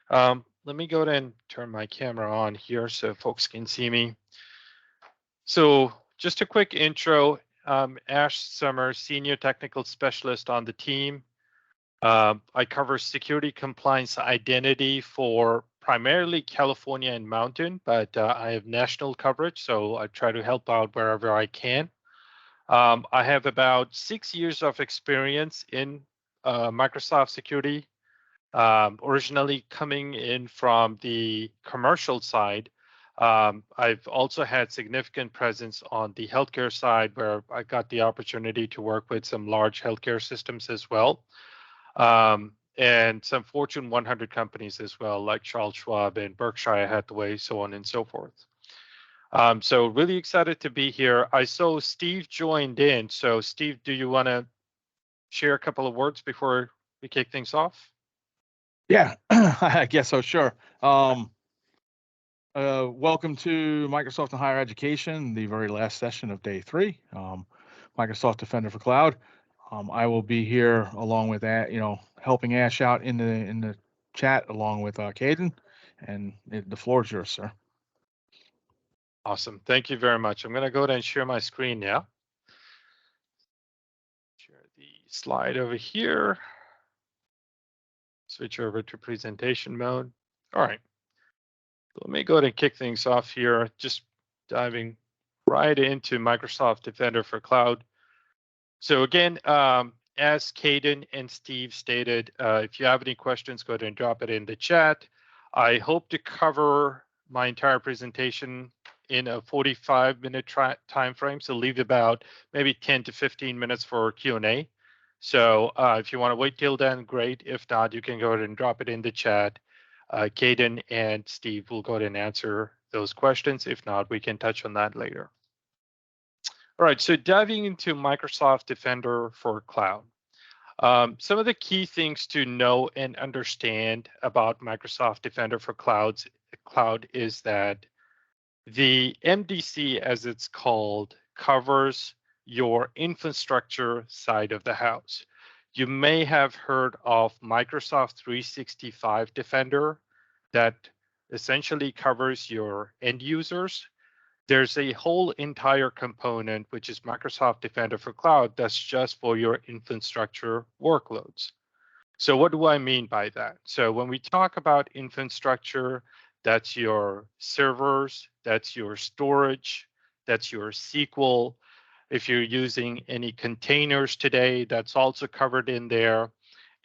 Let me go ahead and turn my camera on here so folks can see me. So just a quick intro. Ash Summer, Senior Technical Specialist on the team. I cover security compliance identity for primarily California and Mountain, but I have national coverage, so I try to help out wherever I can. I have about 6 years of experience in Microsoft security, originally coming in from the commercial side. I've also had significant presence on the healthcare side where I got the opportunity to work with some large healthcare systems as well, and some Fortune 100 companies as well, like Charles Schwab and Berkshire Hathaway, so on and so forth. So really excited to be here. I saw Steve joined in. So Steve, do you want to share a couple of words before we kick things off? Yeah, I guess so, sure. Welcome to Microsoft and Higher Education, the very last session of day 3, Microsoft Defender for Cloud. I will be here along with that, helping Ash out in the chat along with Caden, and the floor is yours, sir. Awesome. Thank you very much. I'm going to go ahead and share my screen now. Share the slide over here. Switch over to presentation mode. All right. Let me go ahead and kick things off here, just diving right into Microsoft Defender for Cloud. So again, as Caden and Steve stated, if you have any questions, go ahead and drop it in the chat. I hope to cover my entire presentation in a 45-minute time frame, so leave about maybe 10 to 15 minutes for Q&A. So if you want to wait till then, great. If not, you can go ahead and drop it in the chat. Caden and Steve will go ahead and answer those questions. If not, we can touch on that later. All right, so diving into Microsoft Defender for Cloud. Some of the key things to know and understand about Microsoft Defender for Cloud is that the MDC, as it's called, covers your infrastructure side of the house. You may have heard of Microsoft 365 Defender that essentially covers your end users. There's a whole entire component, which is Microsoft Defender for Cloud, that's just for your infrastructure workloads. So what do I mean by that? So when we talk about infrastructure, that's your servers, that's your storage, that's your SQL. If you're using any containers today, that's also covered in there.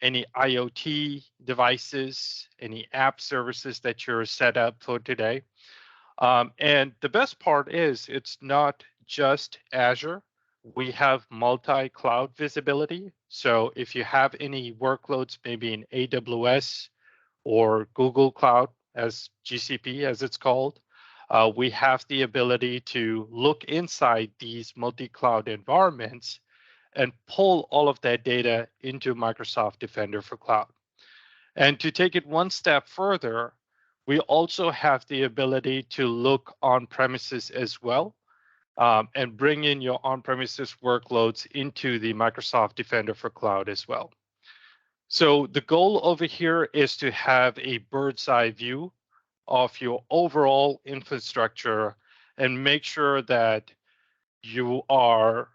Any IoT devices, any app services that you're set up for today. And the best part is it's not just Azure. We have multi-cloud visibility. So if you have any workloads, maybe in AWS or Google Cloud, as GCP, as it's called, we have the ability to look inside these multi-cloud environments and pull all of that data into Microsoft Defender for Cloud. And to take it one step further, we also have the ability to look on premises as well, and bring in your on-premises workloads into the Microsoft Defender for Cloud as well. So the goal over here is to have a bird's eye view of your overall infrastructure and make sure that you are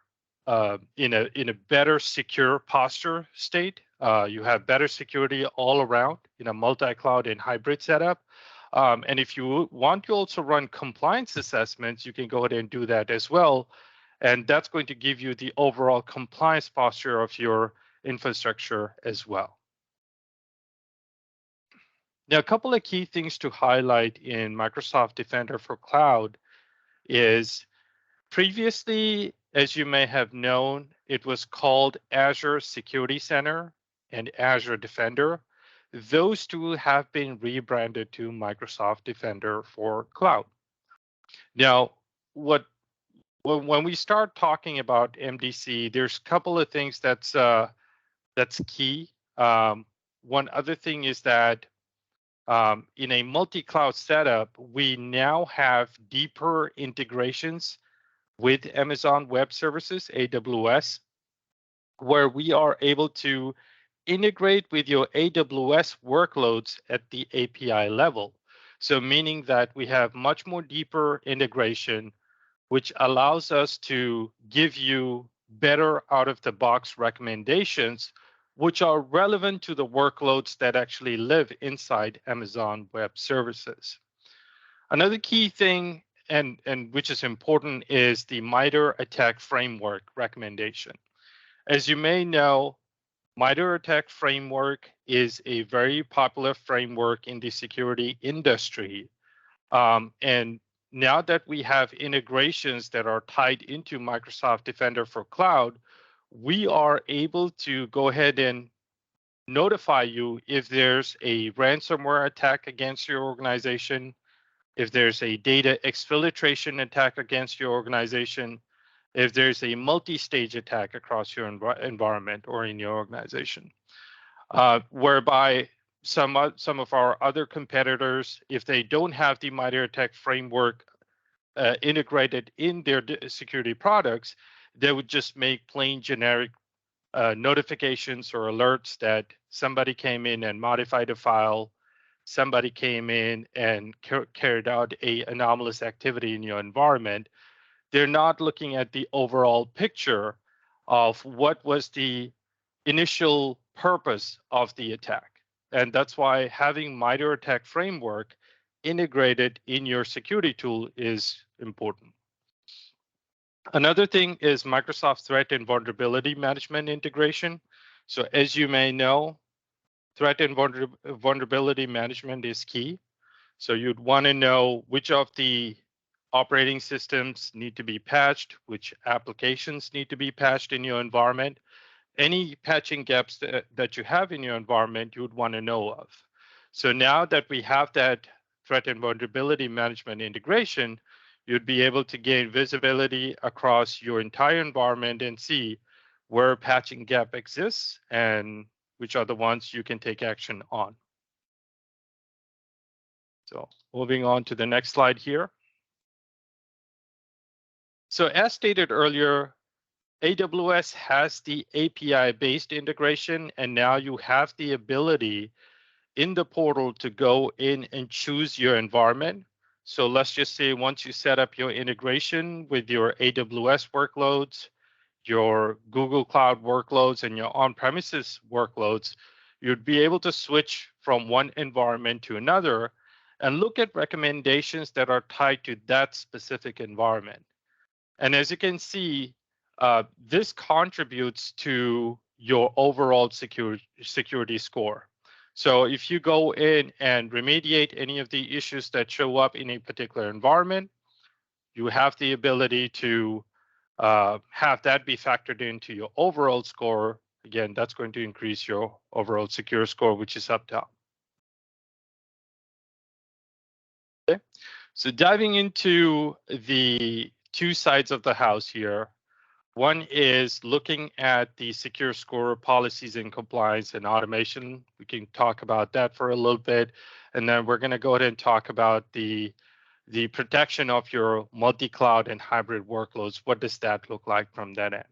in a better secure posture state. You have better security all around in a multi-cloud and hybrid setup. And if you want to also run compliance assessments, you can go ahead and do that as well. And that's going to give you the overall compliance posture of your infrastructure as well. Now, a couple of key things to highlight in Microsoft Defender for Cloud is previously, as you may have known, it was called Azure Security Center and Azure Defender. Those two have been rebranded to Microsoft Defender for Cloud. Now, when we start talking about MDC, there's a couple of things that's key. One other thing is that in a multi-cloud setup, we now have deeper integrations with Amazon Web Services, AWS, where we are able to integrate with your AWS workloads at the API level. So meaning that we have much more deeper integration, which allows us to give you better out-of-the-box recommendations, which are relevant to the workloads that actually live inside Amazon Web Services. Another key thing, and which is important, is the MITRE ATT&CK framework recommendation. As you may know, MITRE ATT&CK framework is a very popular framework in the security industry. And now that we have integrations that are tied into Microsoft Defender for Cloud, we are able to go ahead and notify you if there's a ransomware attack against your organization, if there's a data exfiltration attack against your organization, if there's a multi-stage attack across your environment or in your organization, whereby some of our other competitors, if they don't have the MITRE ATT&CK framework integrated in their security products, they would just make plain generic notifications or alerts that somebody came in and modified a file, somebody came in and carried out a anomalous activity in your environment. They're not looking at the overall picture of what was the initial purpose of the attack. And that's why having MITRE ATT&CK framework integrated in your security tool is important. Another thing is Microsoft Threat and Vulnerability Management integration. So as you may know, threat and vulnerability management is key. So you'd want to know which of the operating systems need to be patched, which applications need to be patched in your environment. Any patching gaps that you have in your environment, you would want to know of. So now that we have that threat and vulnerability management integration, you'd be able to gain visibility across your entire environment and see where a patching gap exists and which are the ones you can take action on. So moving on to the next slide here. So as stated earlier, AWS has the API-based integration, and now you have the ability in the portal to go in and choose your environment. So let's just say once you set up your integration with your AWS workloads, your Google Cloud workloads, and your on-premises workloads, you'd be able to switch from one environment to another and look at recommendations that are tied to that specific environment. And as you can see, this contributes to your overall security score. So if you go in and remediate any of the issues that show up in a particular environment, you have the ability to have that be factored into your overall score. Again, that's going to increase your overall secure score, which is up top. Okay, so diving into the two sides of the house here. One is looking at the secure score policies and compliance and automation. We can talk about that for a little bit. And then we're going to go ahead and talk about the protection of your multi-cloud and hybrid workloads. What does that look like from that end?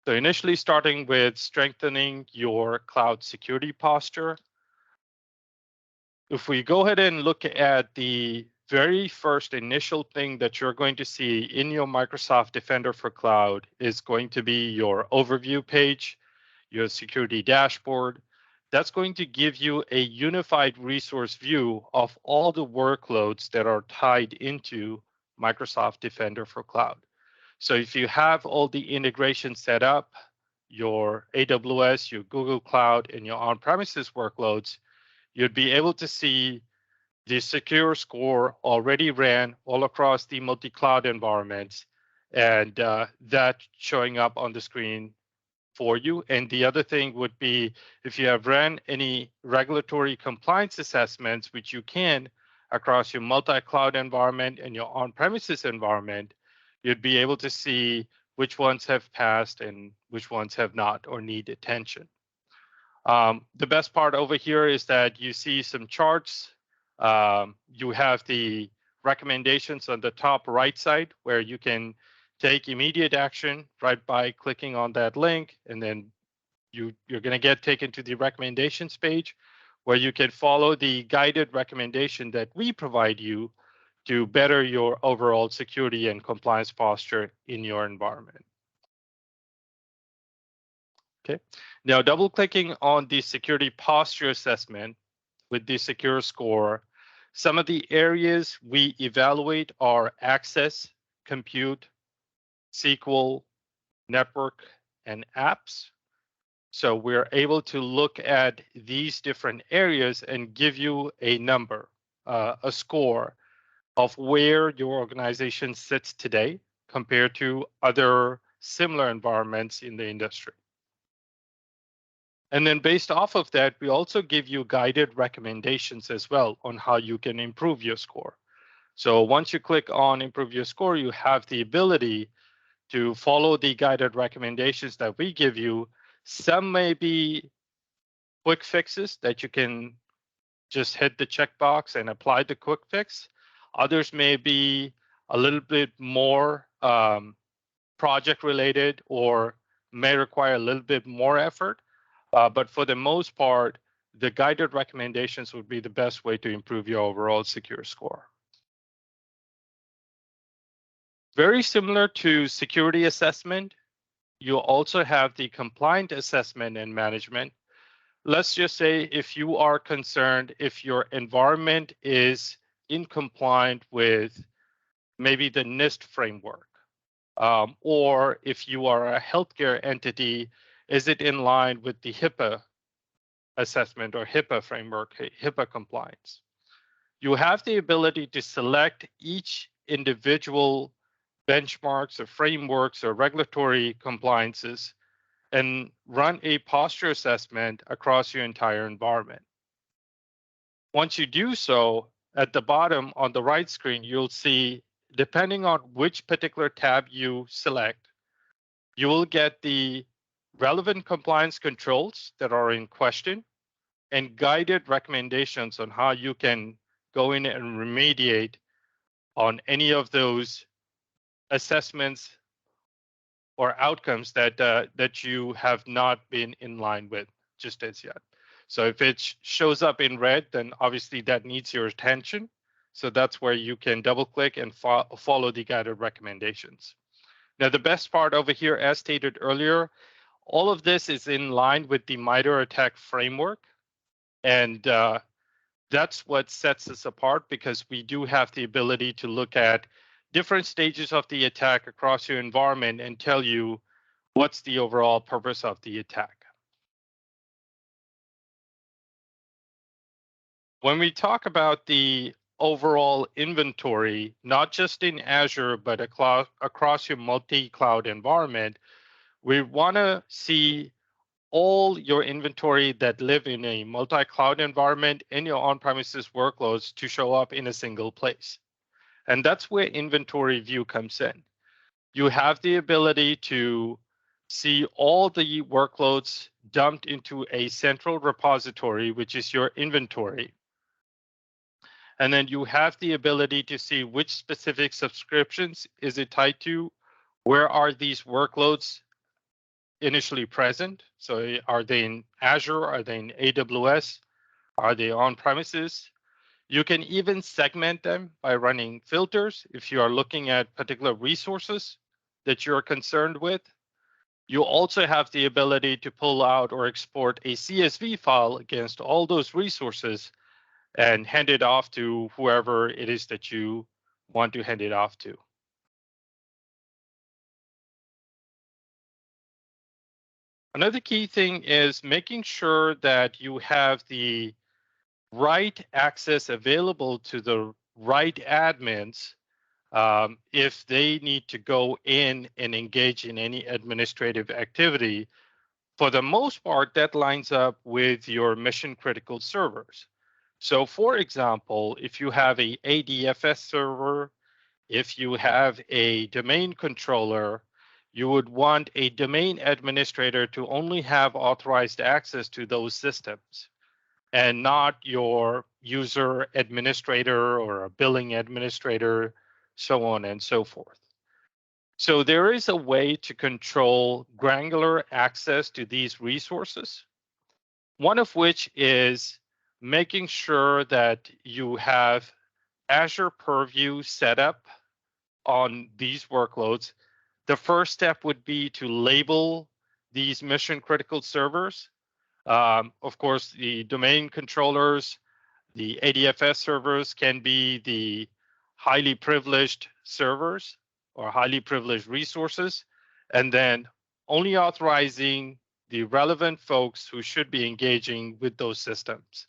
So initially starting with strengthening your cloud security posture. If we go ahead and look at the very first initial thing that you're going to see in your Microsoft Defender for Cloud is going to be your overview page, your security dashboard. That's going to give you a unified resource view of all the workloads that are tied into Microsoft Defender for Cloud. So if you have all the integration set up, your AWS, your Google Cloud, and your on-premises workloads, you'd be able to see the secure score already ran all across the multi-cloud environments, and that showing up on the screen for you. And the other thing would be if you have ran any regulatory compliance assessments, which you can across your multi-cloud environment and your on-premises environment, you'd be able to see which ones have passed and which ones have not or need attention. The best part over here is that you see some charts. You have the recommendations on the top right side where you can take immediate action right by clicking on that link and then you're going to get taken to the recommendations page where you can follow the guided recommendation that we provide you to better your overall security and compliance posture in your environment. Okay, now double clicking on the security posture assessment with the secure score, some of the areas we evaluate are access, compute, SQL, network, and apps. So we're able to look at these different areas and give you a number, a score of where your organization sits today compared to other similar environments in the industry. And then based off of that, we also give you guided recommendations as well on how you can improve your score. So once you click on improve your score, you have the ability to follow the guided recommendations that we give you. Some may be quick fixes that you can just hit the checkbox and apply the quick fix. Others may be a little bit more project related or may require a little bit more effort. But for the most part, the guided recommendations would be the best way to improve your overall secure score. Very similar to security assessment, you also have the compliant assessment and management. Let's just say if you are concerned if your environment is in compliant with maybe the NIST framework, or if you are a healthcare entity, is it in line with the HIPAA assessment or HIPAA framework, HIPAA compliance? You have the ability to select each individual benchmarks or frameworks or regulatory compliances and run a posture assessment across your entire environment. Once you do so, at the bottom on the right screen, you'll see, depending on which particular tab you select, you will get the relevant compliance controls that are in question and guided recommendations on how you can go in and remediate on any of those assessments or outcomes that you have not been in line with just as yet. So if it shows up in red, then obviously that needs your attention. So that's where you can double click and follow the guided recommendations. Now, the best part over here, as stated earlier, all of this is in line with the MITRE ATT&CK framework. And that's what sets us apart, because we do have the ability to look at different stages of the attack across your environment and tell you what's the overall purpose of the attack. When we talk about the overall inventory, not just in Azure, but across your multi-cloud environment, we want to see all your inventory that live in a multi-cloud environment and your on-premises workloads to show up in a single place. And that's where inventory view comes in. You have the ability to see all the workloads dumped into a central repository, which is your inventory. And then you have the ability to see which specific subscriptions is it tied to, where are these workloads initially present. So are they in Azure? Are they in AWS? Are they on premises? You can even segment them by running filters if you are looking at particular resources that you're concerned with. You also have the ability to pull out or export a CSV file against all those resources and hand it off to whoever it is that you want to hand it off to. Another key thing is making sure that you have the right access available to the right admins if they need to go in and engage in any administrative activity. For the most part, that lines up with your mission critical servers. So for example, if you have a ADFS server, if you have a domain controller, you would want a domain administrator to only have authorized access to those systems and not your user administrator or a billing administrator, so on and so forth. So there is a way to control granular access to these resources, one of which is making sure that you have Azure Purview set up on these workloads. The first step would be to label these mission critical servers. Of course, the domain controllers, the ADFS servers can be the highly privileged servers or highly privileged resources, and then only authorizing the relevant folks who should be engaging with those systems.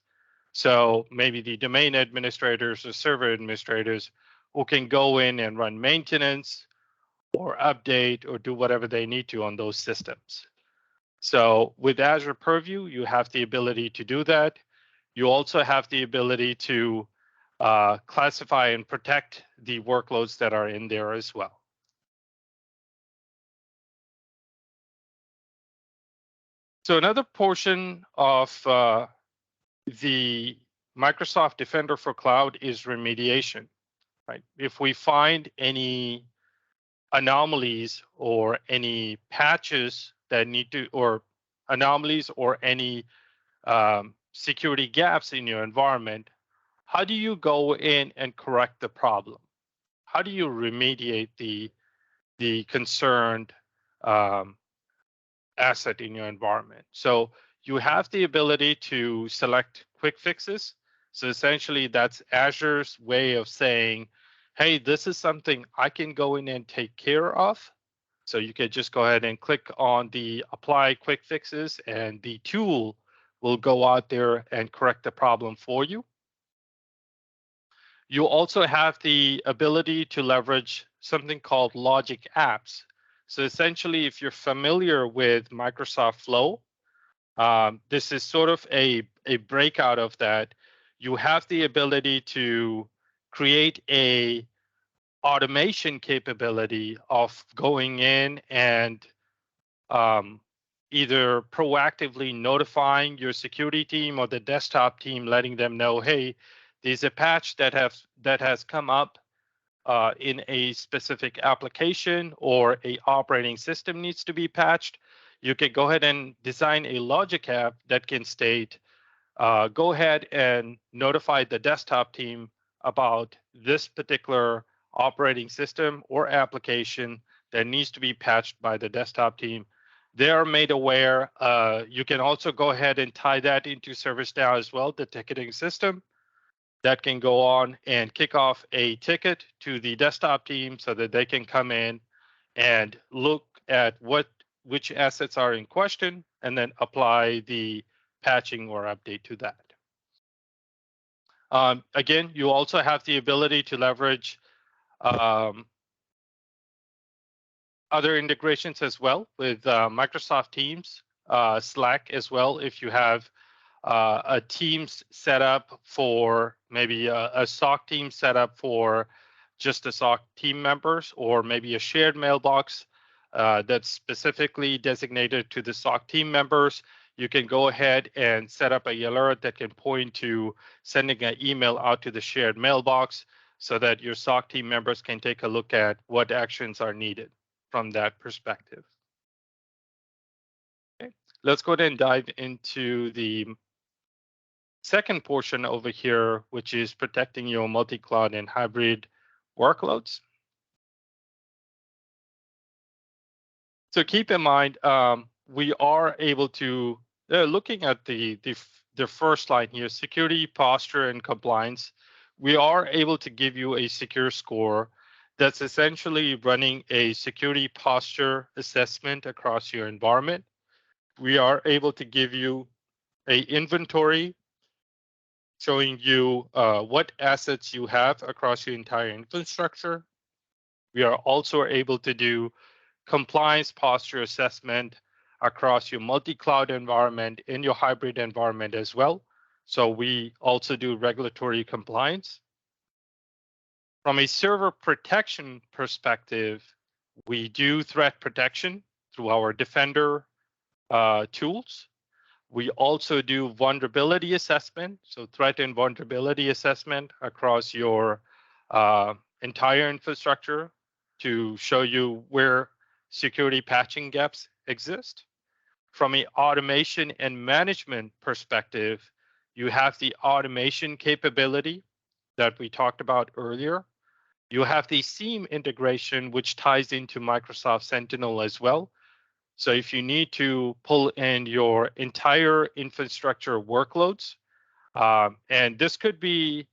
So maybe the domain administrators or server administrators who can go in and run maintenance or update or do whatever they need to on those systems. So with Azure Purview, you have the ability to do that. You also have the ability to classify and protect the workloads that are in there as well. So another portion of the Microsoft Defender for Cloud is remediation, right? If we find any anomalies or any patches that need to, or anomalies or any security gaps in your environment, how do you go in and correct the problem? How do you remediate the concerned asset in your environment? So you have the ability to select quick fixes. So essentially that's Azure's way of saying, hey, this is something I can go in and take care of. So you could just go ahead and click on the apply quick fixes and the tool will go out there and correct the problem for you. You also have the ability to leverage something called logic apps. So essentially, if you're familiar with Microsoft Flow, this is sort of a breakout of that. You have the ability to create a automation capability of going in and either proactively notifying your security team or the desktop team, letting them know, hey, there's a patch that has come up in a specific application or a operating system needs to be patched. You can go ahead and design a logic app that can state, go ahead and notify the desktop team about this particular operating system or application that needs to be patched by the desktop team. They are made aware. You can also go ahead and tie that into ServiceNow as well, the ticketing system that can go on and kick off a ticket to the desktop team so that they can come in and look at which assets are in question and then apply the patching or update to that. Again, you also have the ability to leverage other integrations as well with Microsoft Teams, Slack as well. If you have a Teams set up for maybe a SOC team set up for just the SOC team members, or maybe a shared mailbox that's specifically designated to the SOC team members, you can go ahead and set up a alert that can point to sending an email out to the shared mailbox so that your SOC team members can take a look at what actions are needed from that perspective. Okay, let's go ahead and dive into the second portion over here, which is protecting your multi-cloud and hybrid workloads. So keep in mind, we are able to, looking at the first line here, security, posture, and compliance, we are able to give you a secure score that's essentially running a security posture assessment across your environment. We are able to give you a inventory showing you what assets you have across your entire infrastructure. We are also able to do compliance posture assessment across your multi-cloud environment and your hybrid environment as well. So we also do regulatory compliance. From a server protection perspective, we do threat protection through our Defender tools. We also do vulnerability assessment, so threat and vulnerability assessment across your entire infrastructure. to show you where security patching gaps exist. From an automation and management perspective, you have the automation capability that we talked about earlier. You have the SIEM integration, which ties into Microsoft Sentinel as well. So if you need to pull in your entire infrastructure workloads, and this could be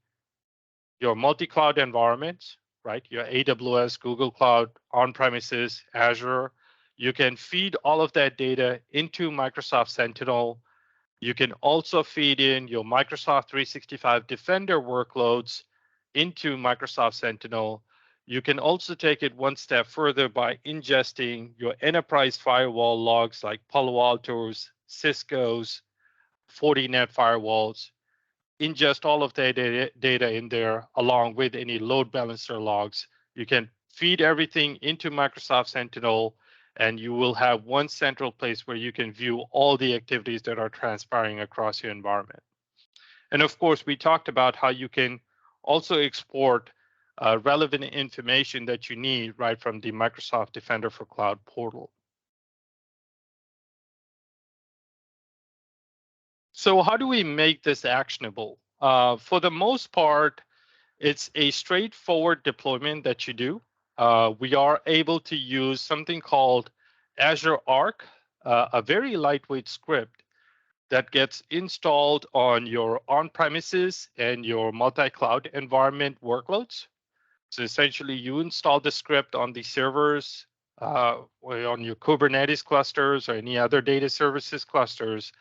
your multi-cloud environment, right? Your AWS, Google Cloud, on-premises, Azure. You can feed all of that data into Microsoft Sentinel. You can also feed in your Microsoft 365 Defender workloads into Microsoft Sentinel. You can also take it one step further by ingesting your enterprise firewall logs like Palo Alto's, Cisco's, Fortinet firewalls, ingest all of the data in there along with any load balancer logs. You can feed everything into Microsoft Sentinel, and you will have one central place where you can view all the activities that are transpiring across your environment. And of course, we talked about how you can also export relevant information that you need right from the Microsoft Defender for Cloud portal. So how do we make this actionable? For the most part, it's a straightforward deployment that you do. We are able to use something called Azure Arc, a very lightweight script that gets installed on your on-premises and your multi-cloud environment workloads. So essentially, you install the script on the servers, or on your Kubernetes clusters or any other data services clusters,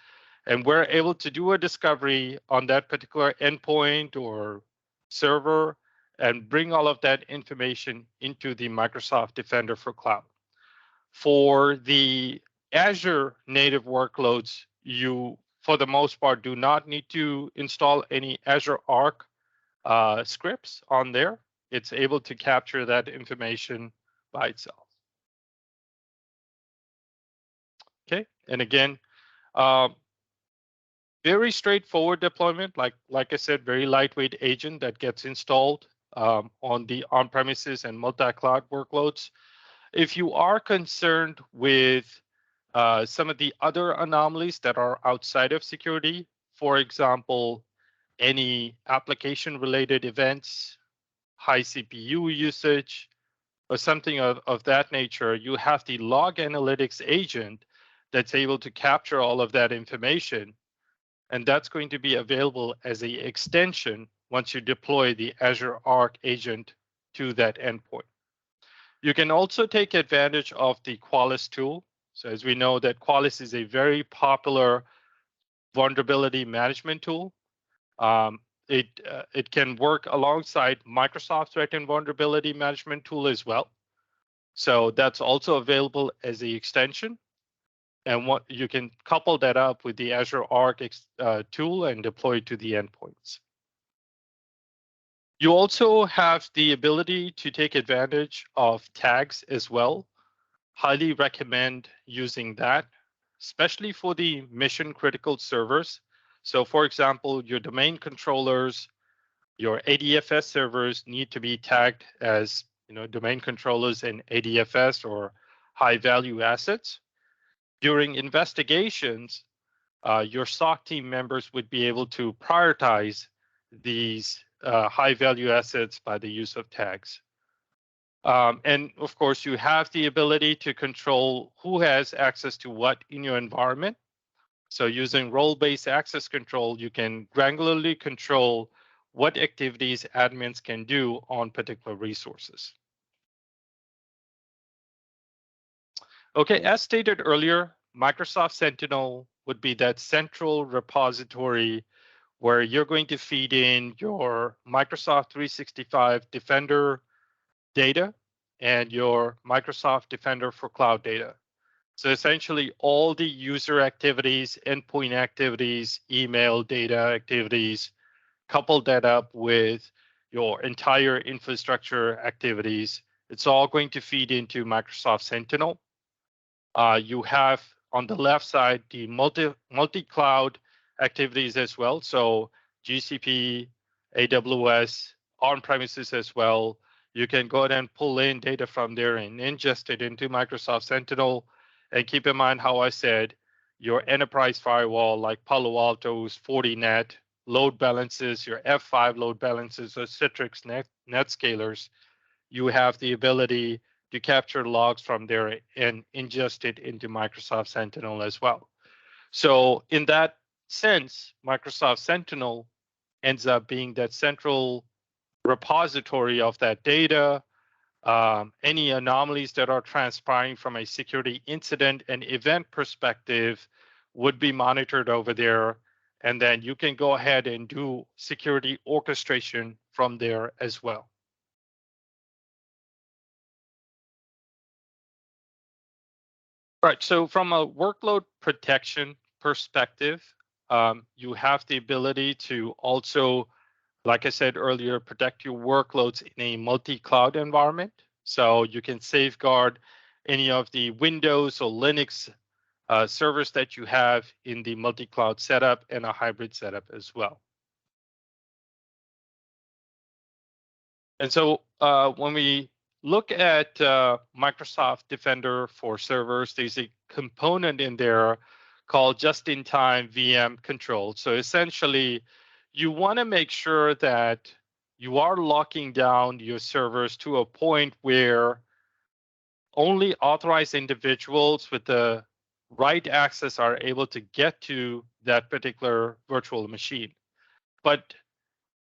and we're able to do a discovery on that particular endpoint or server and bring all of that information into the Microsoft Defender for Cloud. For the Azure native workloads, you, for the most part, do not need to install any Azure Arc scripts on there. It's able to capture that information by itself. Okay, and again, very straightforward deployment, like I said, very lightweight agent that gets installed on the on-premises and multi-cloud workloads. If you are concerned with some of the other anomalies that are outside of security, for example, any application-related events, high CPU usage, or something of that nature, you have the log analytics agent that's able to capture all of that information. And that's going to be available as an extension once you deploy the Azure Arc agent to that endpoint. You can also take advantage of the Qualys tool. So as we know that Qualys is a very popular vulnerability management tool. It can work alongside Microsoft Threat and Vulnerability Management tool as well. So that's also available as the extension. And what you can couple that up with the Azure Arc tool and deploy it to the endpoints. You also have the ability to take advantage of tags as well. Highly recommend using that, especially for the mission critical servers. So for example, your domain controllers, your ADFS servers need to be tagged as domain controllers and ADFS or high value assets. During investigations, your SOC team members would be able to prioritize these high value assets by the use of tags. And of course, you have the ability to control who has access to what in your environment. So using role-based access control, you can granularly control what activities admins can do on particular resources. Okay, as stated earlier, Microsoft Sentinel would be that central repository where you're going to feed in your Microsoft 365 Defender data and your Microsoft Defender for Cloud data. So essentially all the user activities, endpoint activities, email data activities, couple that up with your entire infrastructure activities. It's all going to feed into Microsoft Sentinel. You have on the left side the multi-cloud activities as well. So GCP, AWS, on-premises as well. You can go ahead and pull in data from there and ingest it into Microsoft Sentinel. And keep in mind how I said your enterprise firewall like Palo Alto's Fortinet load balances, your F5 load balances, or Citrix NetScalers, you have the ability to capture logs from there and ingest it into Microsoft Sentinel as well. So in that sense, Microsoft Sentinel ends up being that central repository of that data. Any anomalies that are transpiring from a security incident and event perspective would be monitored over there. And then you can go ahead and do security orchestration from there as well. All right, so from a workload protection perspective, you have the ability to also, like I said earlier, protect your workloads in a multi-cloud environment. So you can safeguard any of the Windows or Linux servers that you have in the multi-cloud setup and a hybrid setup as well. And so when we look at Microsoft Defender for servers, there's a component in there called just-in-time VM control. So essentially, you want to make sure that you are locking down your servers to a point where only authorized individuals with the right access are able to get to that particular virtual machine. But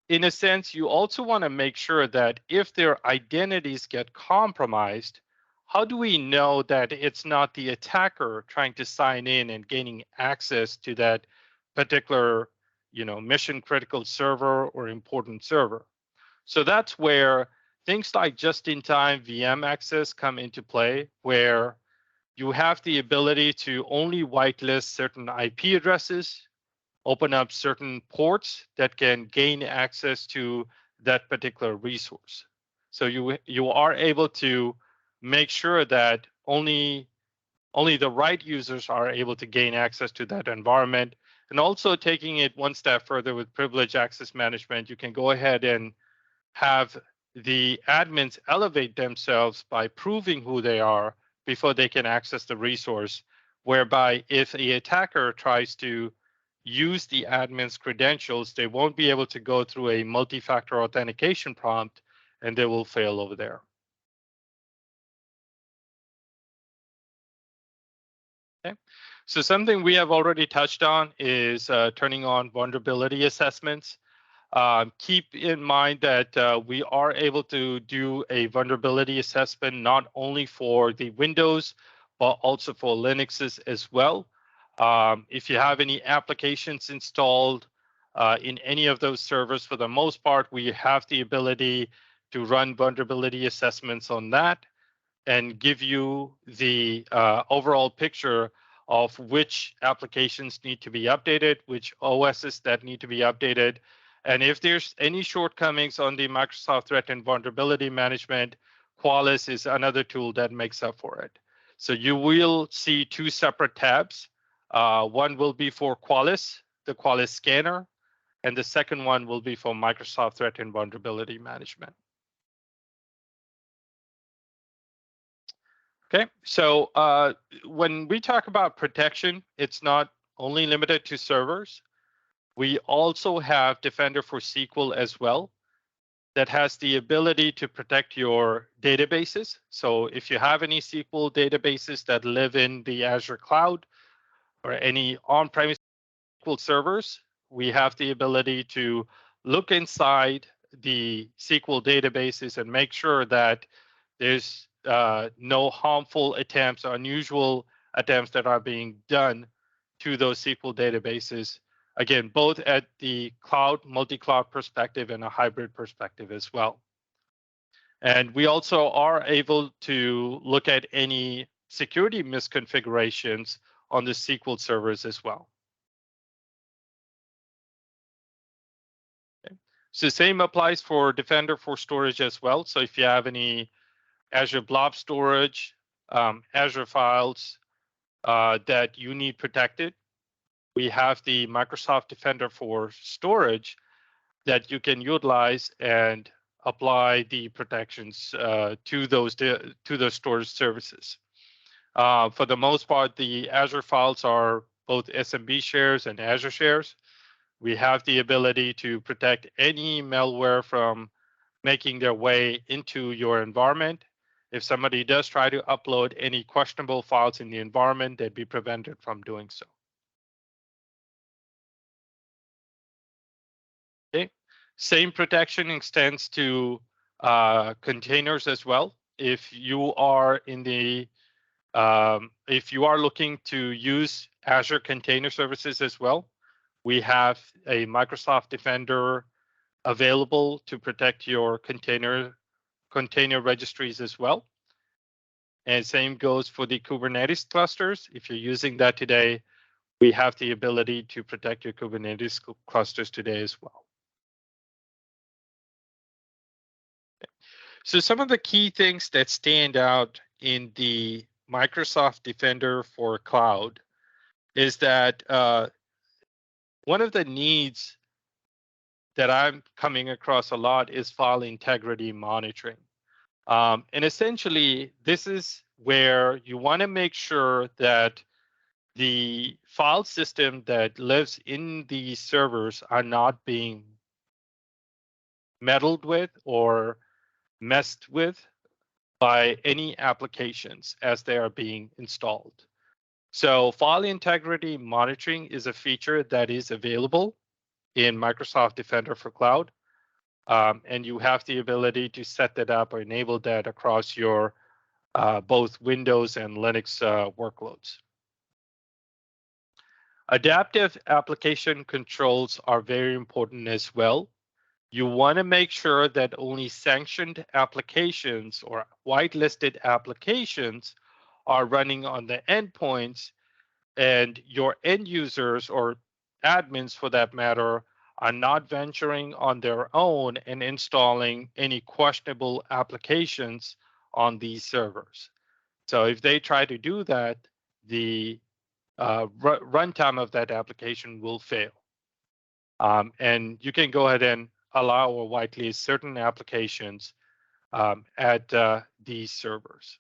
in a sense, you also want to make sure that if their identities get compromised, how do we know that it's not the attacker trying to sign in and gaining access to that particular, mission critical server or important server? So that's where things like just-in-time VM access come into play, where you have the ability to only whitelist certain IP addresses, open up certain ports that can gain access to that particular resource. So you are able to make sure that only the right users are able to gain access to that environment. And also taking it one step further with privileged access management, you can go ahead and have the admins elevate themselves by proving who they are before they can access the resource, whereby if the attacker tries to use the admin's credentials, they won't be able to go through a multi-factor authentication prompt and they will fail over there. Okay. So something we have already touched on is turning on vulnerability assessments. Keep in mind that we are able to do a vulnerability assessment not only for the Windows, but also for Linuxes as well. If you have any applications installed in any of those servers, for the most part, we have the ability to run vulnerability assessments on that and give you the overall picture of which applications need to be updated, which OSs that need to be updated. And if there's any shortcomings on the Microsoft Threat and Vulnerability Management, Qualys is another tool that makes up for it. So you will see two separate tabs. One will be for Qualys, the Qualys scanner, and the second one will be for Microsoft Threat and Vulnerability Management. Okay, so when we talk about protection, it's not only limited to servers. We also have Defender for SQL as well that has the ability to protect your databases. So if you have any SQL databases that live in the Azure cloud or any on-premise SQL servers, we have the ability to look inside the SQL databases and make sure that there's no harmful attempts or unusual attempts that are being done to those SQL databases. Again, both at the cloud, multi-cloud perspective and a hybrid perspective as well. And we also are able to look at any security misconfigurations on the SQL servers as well. Okay. So same applies for Defender for storage as well. So if you have any Azure Blob Storage, Azure files that you need protected, we have the Microsoft Defender for storage that you can utilize and apply the protections to those storage services. For the most part, the Azure files are both SMB shares and Azure shares. We have the ability to protect any malware from making their way into your environment. If somebody does try to upload any questionable files in the environment, they'd be prevented from doing so. Okay. Same protection extends to containers as well. If you are looking to use Azure Container Services as well, we have a Microsoft Defender available to protect your container registries as well. And same goes for the Kubernetes clusters. If you're using that today, we have the ability to protect your Kubernetes clusters today as well. So some of the key things that stand out in the Microsoft Defender for Cloud is that one of the needs that I'm coming across a lot is file integrity monitoring. And essentially, this is where you want to make sure that the file system that lives in the servers are not being meddled with or messed with by any applications as they are being installed. So file integrity monitoring is a feature that is available in Microsoft Defender for Cloud. And you have the ability to set that up or enable that across your both Windows and Linux workloads. Adaptive application controls are very important as well. You want to make sure that only sanctioned applications or whitelisted applications are running on the endpoints, and your end users or admins for that matter are not venturing on their own and installing any questionable applications on these servers. So if they try to do that, the runtime of that application will fail. And you can go ahead and allow or whitelist certain applications at these servers.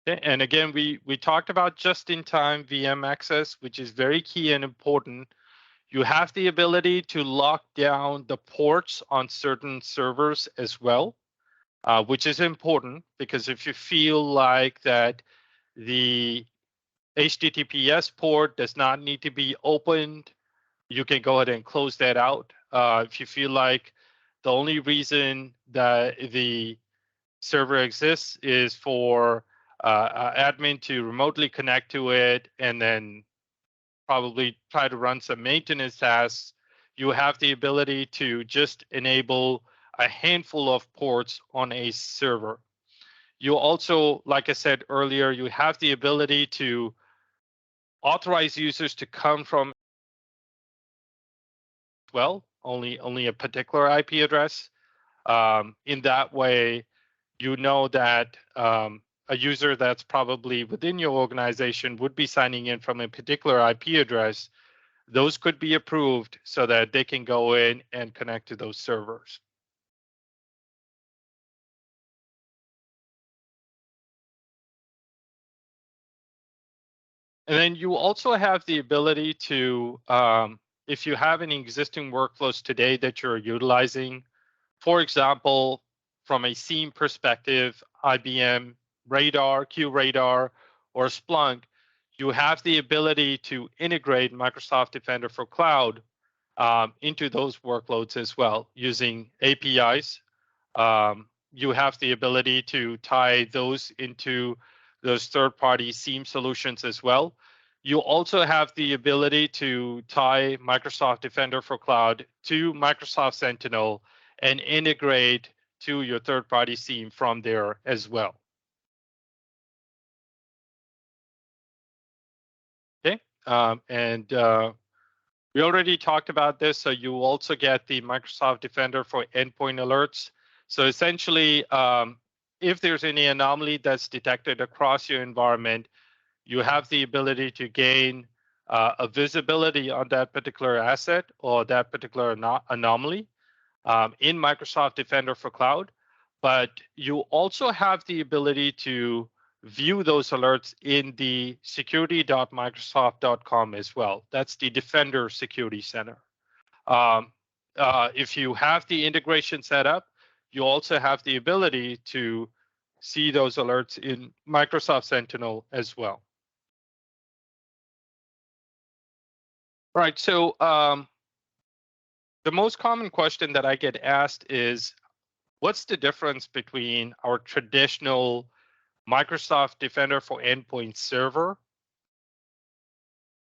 Okay, and again, we talked about just-in-time VM access, which is very key and important. You have the ability to lock down the ports on certain servers as well, which is important because if you feel like that the HTTPS port does not need to be opened, you can go ahead and close that out. If you feel like the only reason that the server exists is for admin to remotely connect to it and then probably try to run some maintenance tasks, you have the ability to just enable a handful of ports on a server. You also, like I said earlier, you have the ability to authorize users to come from only a particular IP address. In that way, you know that a user that's probably within your organization would be signing in from a particular IP address. Those could be approved so that they can go in and connect to those servers. And then you also have the ability to, if you have any existing workflows today that you're utilizing, for example, from a SIEM perspective, IBM Radar, QRadar, or Splunk, you have the ability to integrate Microsoft Defender for Cloud into those workloads as well using APIs. You have the ability to tie those into those third-party SIEM solutions as well. You also have the ability to tie Microsoft Defender for Cloud to Microsoft Sentinel and integrate to your third-party SIEM from there as well. Okay, we already talked about this, so you also get the Microsoft Defender for endpoint alerts. So essentially, if there's any anomaly that's detected across your environment, you have the ability to gain a visibility on that particular asset or that particular anomaly in Microsoft Defender for Cloud. But you also have the ability to view those alerts in the security.microsoft.com as well. That's the Defender Security Center. If you have the integration set up, you also have the ability to see those alerts in Microsoft Sentinel as well. All right, so the most common question that I get asked is, what's the difference between our traditional Microsoft Defender for Endpoint server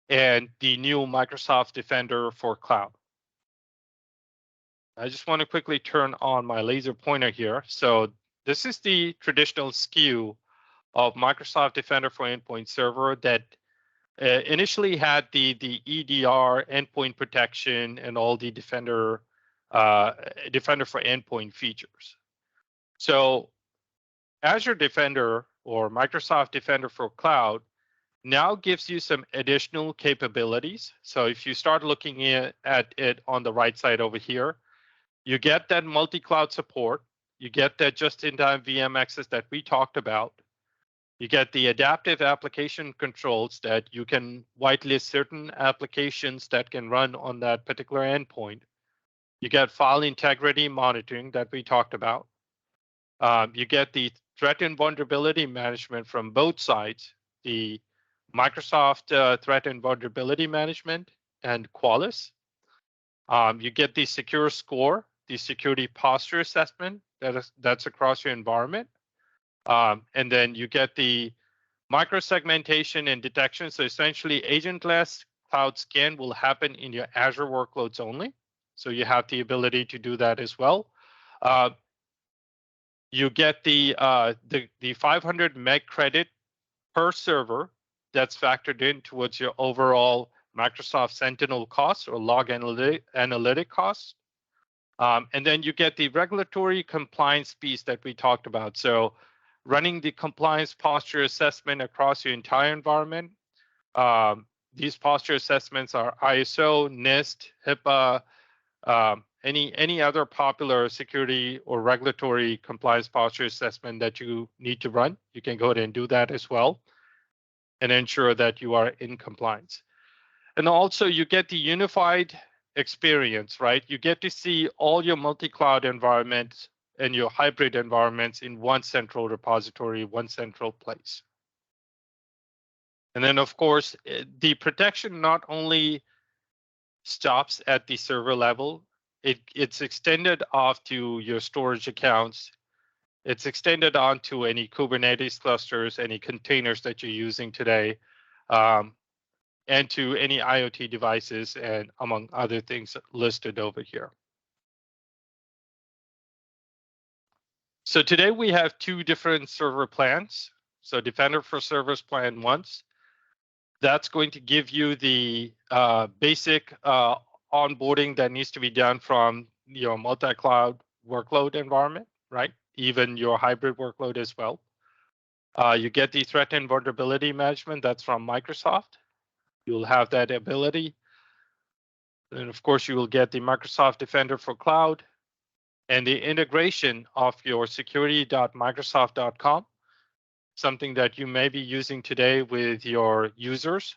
and the new Microsoft Defender for Cloud? I just want to quickly turn on my laser pointer here. So this is the traditional SKU of Microsoft Defender for Endpoint server that initially had the EDR, endpoint protection, and all the Defender for Endpoint features. So Azure Defender or Microsoft Defender for Cloud now gives you some additional capabilities. So if you start looking at it on the right side over here, you get that multi-cloud support. You get that just-in-time VM access that we talked about. You get the adaptive application controls that you can whitelist certain applications that can run on that particular endpoint. You get file integrity monitoring that we talked about. You get the threat and vulnerability management from both sides, the Microsoft Threat and Vulnerability Management and Qualys. You get the secure score, the security posture assessment that's across your environment. And then you get the microsegmentation and detection. So essentially, agentless cloud scan will happen in your Azure workloads only. So you have the ability to do that as well. You get the 500 meg credit per server that's factored in towards your overall Microsoft Sentinel costs or log analytic costs. And then you get the regulatory compliance piece that we talked about. So running the compliance posture assessment across your entire environment. These posture assessments are ISO, NIST, HIPAA, any other popular security or regulatory compliance posture assessment that you need to run. You can go ahead and do that as well and ensure that you are in compliance. And also you get the unified experience, right? You get to see all your multi-cloud environments and your hybrid environments in one central repository, one central place. And then of course, the protection not only stops at the server level, it's extended off to your storage accounts. It's extended onto any Kubernetes clusters, any containers that you're using today, and to any IoT devices, and among other things listed over here. So today we have two different server plans. So Defender for Servers Plan 1, that's going to give you the basic onboarding that needs to be done from your multi-cloud workload environment, right? Even your hybrid workload as well. You get the threat and vulnerability management, that's from Microsoft. You'll have that ability. And of course, you will get the Microsoft Defender for Cloud and the integration of your security.microsoft.com, something that you may be using today with your users.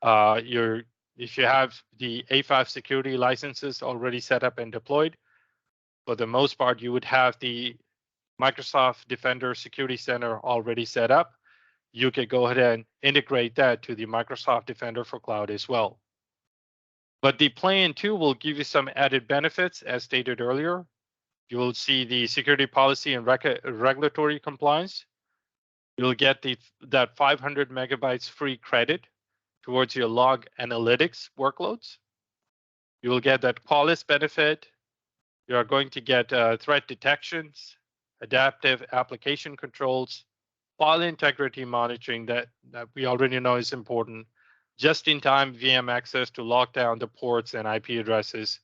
If you have the A5 security licenses already set up and deployed, for the most part, you would have the Microsoft Defender Security Center already set up. You could go ahead and integrate that to the Microsoft Defender for Cloud as well. But the Plan 2 will give you some added benefits, as stated earlier. You will see the security policy and regulatory compliance. You'll get that 500 megabytes free credit towards your log analytics workloads. You will get that Qualys benefit. You are going to get threat detections, adaptive application controls, file integrity monitoring that we already know is important, just-in-time VM access to lock down the ports and IP addresses,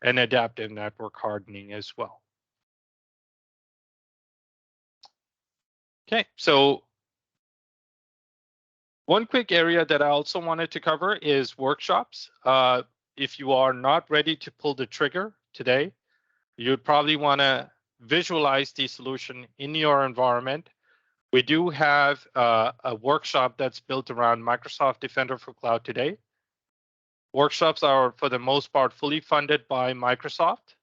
and adaptive network hardening as well. Okay, so One quick area that I also wanted to cover is workshops. If you are not ready to pull the trigger today, you'd probably want to visualize the solution in your environment. We do have a workshop that's built around Microsoft Defender for Cloud today. Workshops are, for the most part, fully funded by Microsoft.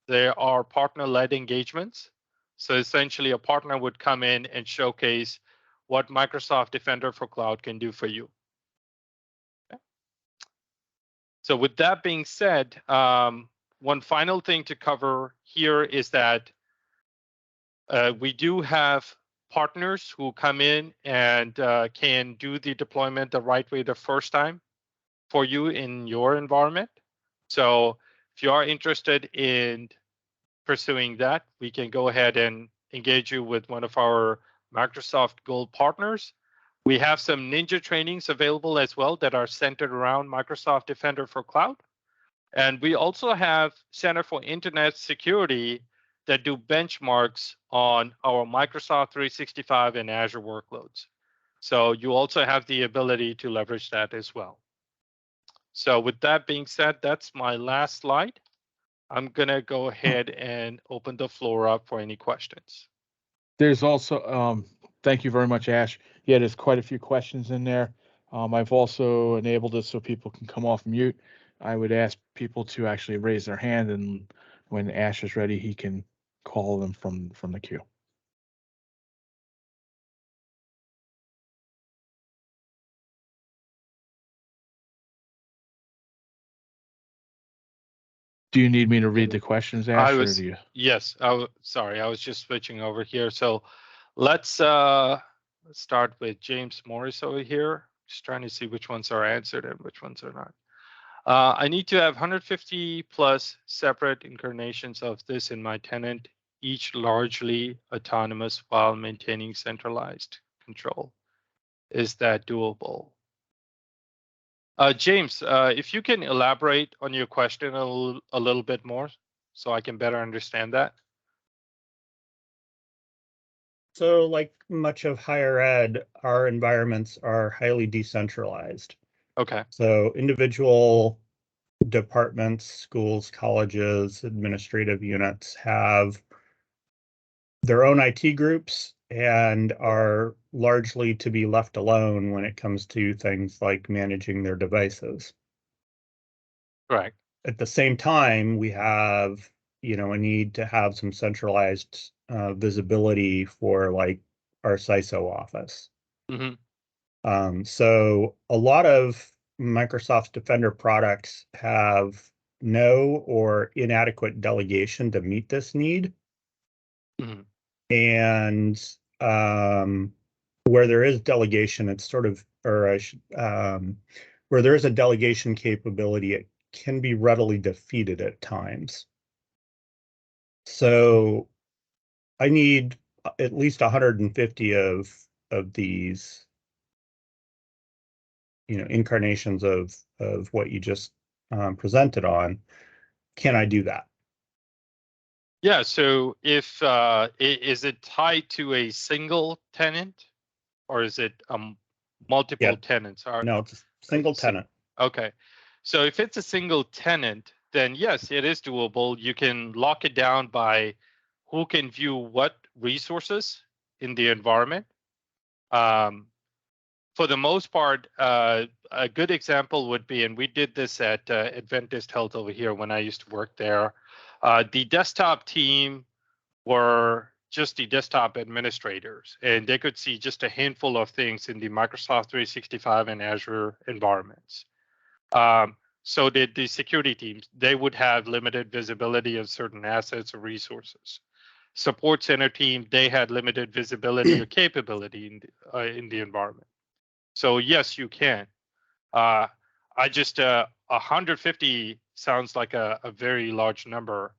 They are partner-led engagements. So essentially, a partner would come in and showcase what Microsoft Defender for Cloud can do for you. Okay. So with that being said, one final thing to cover here is that we do have partners who come in and can do the deployment the right way the first time for you in your environment. So if you are interested in pursuing that, we can go ahead and engage you with one of our Microsoft Gold partners. We have some ninja trainings available as well that are centered around Microsoft Defender for Cloud. And we also have Center for Internet Security that do benchmarks on our Microsoft 365 and Azure workloads. So you also have the ability to leverage that as well. So with that being said, that's my last slide. I'm going to go ahead and open the floor up for any questions. There's also, thank you very much, Ash. Yeah, there's quite a few questions in there. I've also enabled it so people can come off mute. I would ask people to actually raise their hand, and when Ash is ready, he can call them from the queue. Do you need me to read the questions, Ash, or do you? Yes. Sorry, I was just switching over here. So let's start with James Morris over here. Just trying to see which ones are answered and which ones are not. I need to have 150 plus separate incarnations of this in my tenant, each largely autonomous while maintaining centralized control. Is that doable? James, if you can elaborate on your question a little bit more so I can better understand that. So like much of higher ed, our environments are highly decentralized. Okay. So individual departments, schools, colleges, administrative units have their own IT groups and are largely to be left alone when it comes to things like managing their devices. Right. At the same time, we have, a need to have some centralized visibility for like our CISO office. Mm-hmm. So a lot of Microsoft's Defender products have no or inadequate delegation to meet this need. Mm-hmm. And where there is delegation, it's sort of, where there is a delegation capability, it can be readily defeated at times. So I need at least 150 of these, incarnations of what you just presented on. Can I do that? Yeah. So if is it tied to a single tenant, or is it multiple tenants? No, it's a single tenant. Okay. So if it's a single tenant, then yes, it is doable. You can lock it down by who can view what resources in the environment. For the most part, a good example would be, and we did this at Adventist Health over here when I used to work there. The desktop team were just the desktop administrators, and they could see just a handful of things in the Microsoft 365 and Azure environments. So did the security teams. They would have limited visibility of certain assets or resources. Support center team, they had limited visibility or capability in the environment. So yes, you can. I just 150 sounds like a very large number.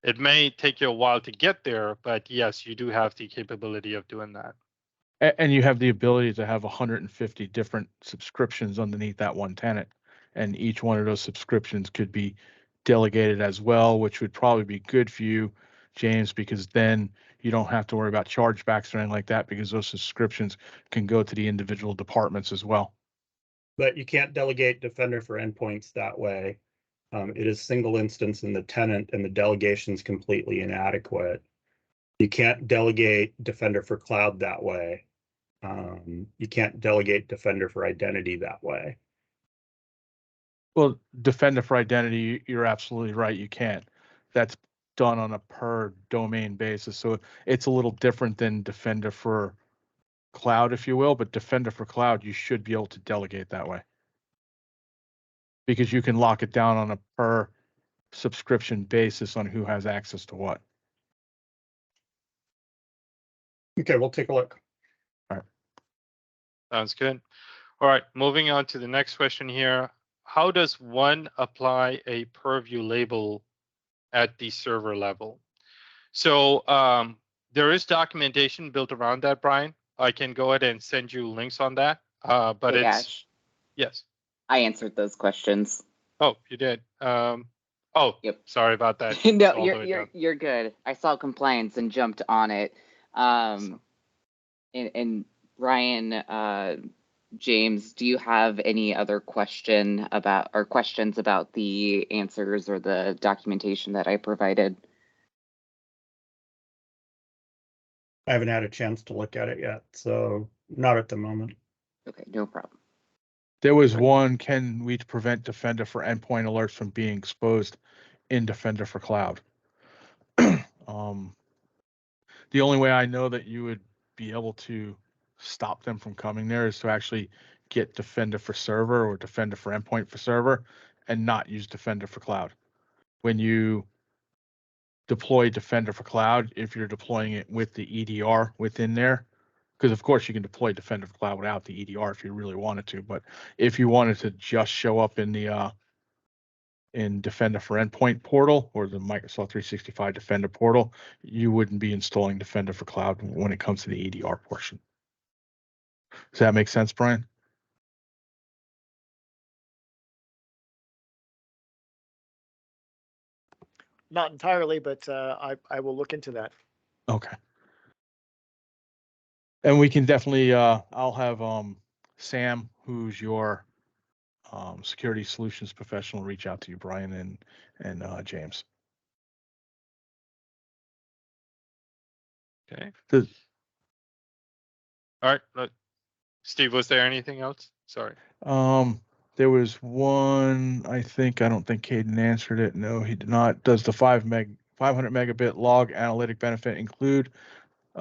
It may take you a while to get there, but yes, you do have the capability of doing that. And you have the ability to have 150 different subscriptions underneath that one tenant, and each one of those subscriptions could be delegated as well, which would probably be good for you, James, because then you don't have to worry about chargebacks or anything like that because those subscriptions can go to the individual departments as well. But you can't delegate Defender for endpoints that way. It is single instance in the tenant, and the delegation is completely inadequate. You can't delegate Defender for Cloud that way. You can't delegate Defender for Identity that way. Well, Defender for Identity, you're absolutely right. You can't. That's done on a per domain basis. So it's a little different than Defender for Cloud, if you will. But Defender for Cloud, you should be able to delegate that way because you can lock it down on a per subscription basis on who has access to what. Okay, we'll take a look. Sounds good. All right, moving on to the next question here. How does one apply a purview label at the server level? So there is documentation built around that, Brian. I can go ahead and send you links on that. But Hey, it's Ash, yes. I answered those questions. Oh, you did. Oh, Yep. sorry about that. No, It's all the way down. you're good. I saw compliance and jumped on it. And Brian, James, do you have any other questions about the answers or the documentation that I provided? I haven't had a chance to look at it yet, so not at the moment. Okay, no problem. There was one, can we prevent Defender for endpoint alerts from being exposed in Defender for Cloud? The only way I know that you would be able to stop them from coming there is to actually get Defender for server or Defender for endpoint for server and not use Defender for Cloud. When you deploy Defender for Cloud, if you're deploying it with the EDR within there, because of course you can deploy Defender for Cloud without the EDR if you really wanted to, but if you wanted to just show up in the in Defender for Endpoint portal or the Microsoft 365 Defender portal, you wouldn't be installing Defender for Cloud when it comes to the EDR portion. Does that make sense, Brian? Not entirely, but I will look into that. Okay. And we can definitely, I'll have Sam, who's your security solutions professional, reach out to you, Brian and James. Okay. Does- All right. Look, Steve, was there anything else? Sorry. There was one, I don't think Caden answered it. No, he did not. Does the 500 megabit log analytic benefit include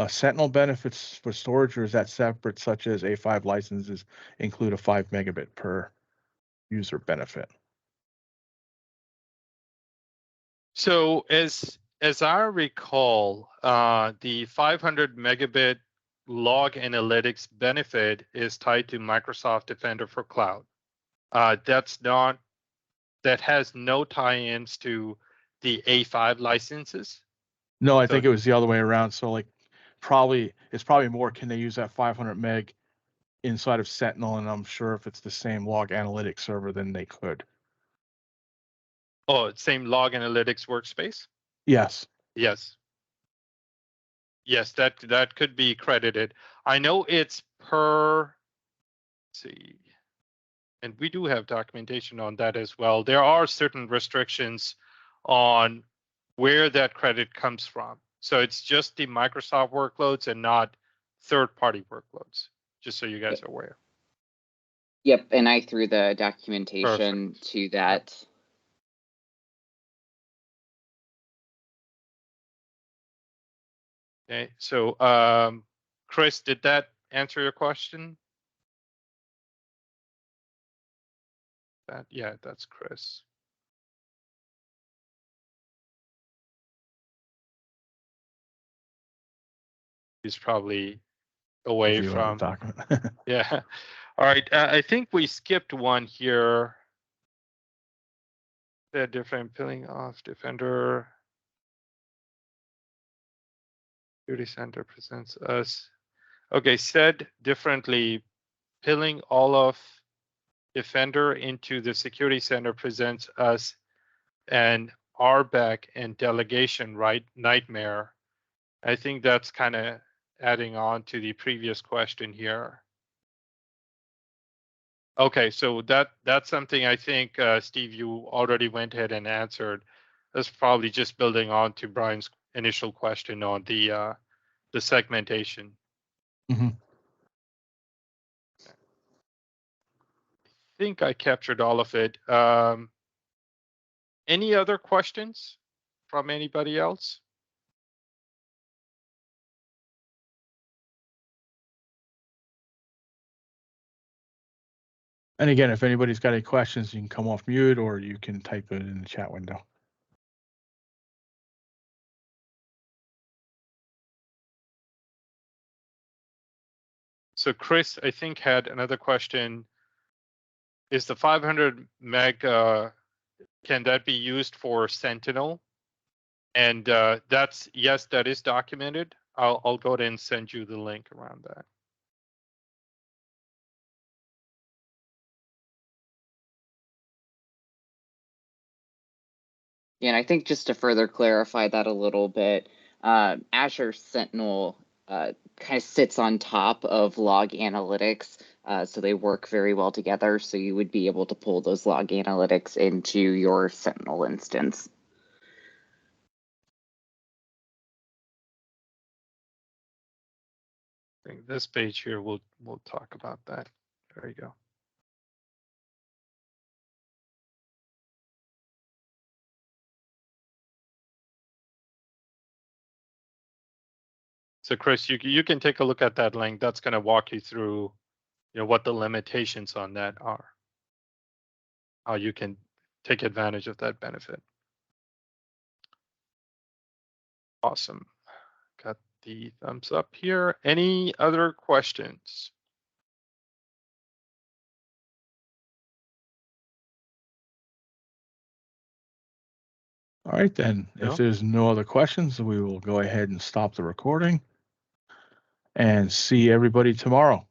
Sentinel benefits for storage, or is that separate, such as A5 licenses include a 5 megabit per user benefit? So as I recall, the 500 megabit log analytics benefit is tied to Microsoft Defender for Cloud. That has no tie-ins to the A5 licenses. No, I So- think it was the other way around. So like it's probably more, can they use that 500 meg inside of Sentinel? And I'm sure if it's the same log analytics server, then they could. Oh, same log analytics workspace? Yes. Yes. Yes, that could be credited. I know it's per, let's see, and we do have documentation on that as well. There are certain restrictions on where that credit comes from. So it's just the Microsoft workloads and not third-party workloads, just so you guys are aware. Yep, and I threw the documentation to that. Okay, so Chris, did that answer your question? Yeah, that's Chris. He's probably away View from of the document. Yeah. All right. I think we skipped one here. The different peeling off Defender. Security Center presents us. Okay, said differently, peeling all of Defender into the Security Center presents us an RBAC and delegation nightmare I think that's kind of adding on to the previous question here. Okay, so that's something I think, Steve, you already went ahead and answered. That's probably just building on to Brian's initial question on the segmentation. Mm-hmm. I think I captured all of it. Any other questions from anybody else? And again, if anybody's got any questions, you can come off mute or you can type it in the chat window. So Chris, I think, had another question. Is the 500 meg, can that be used for Sentinel? And that's, yes, that is documented. I'll go ahead and send you the link around that. Yeah, and I think just to further clarify that a little bit, Azure Sentinel kind of sits on top of log analytics, so they work very well together. So you would be able to pull those log analytics into your Sentinel instance. I think this page here, we'll talk about that. There you go. So Chris, you can take a look at that link. That's going to walk you through, what the limitations on that are, how you can take advantage of that benefit. Awesome. Got the thumbs up here. Any other questions? All right, then. No? If there's no other questions, we will go ahead and stop the recording and see everybody tomorrow.